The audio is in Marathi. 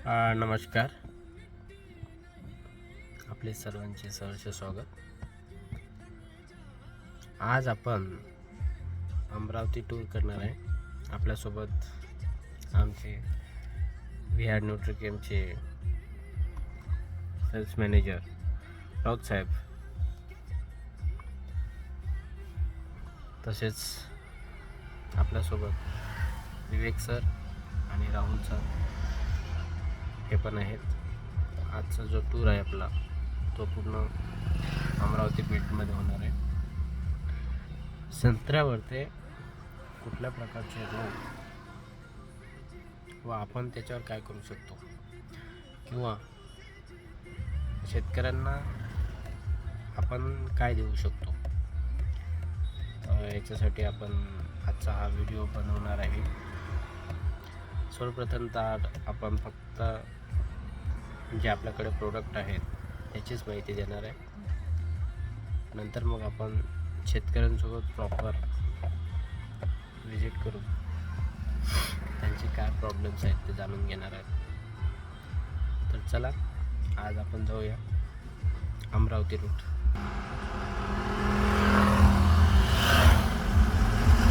नमस्कार. आपले सर्वांचे सहर्ष स्वागत. आज आपण अमरावती टूर करणार आहे. आपल्यासोबत आमचे विहार न्यूट्रिकेमचे सेल्स मॅनेजर राऊत साहेब, तसेच आपल्यासोबत विवेक सर आणि राहुल सर हे पण आहेत. आजचा जो टूर आहे आपला तो पूर्ण अमरावती पेठमध्ये होणार आहे. संत्र्यावर ते कुठल्या प्रकारचे रोग व आपण त्याच्यावर काय करू शकतो किंवा शेतकऱ्यांना आपण काय देऊ शकतो, याच्यासाठी आपण आजचा हा व्हिडिओ बनवणार आहे. सर्वप्रथमतः आपण फक्त जे आपल्याकडे प्रोडक्ट आहेत त्याचीच माहिती देणार आहे. नंतर मग आपण शेतकऱ्यांसोबत प्रॉपर विजिट करून त्यांचे काय प्रॉब्लेम्स आहेत ते जाणून घेणार आहेत. तर चला आज आपण जाऊया अमरावती रूट.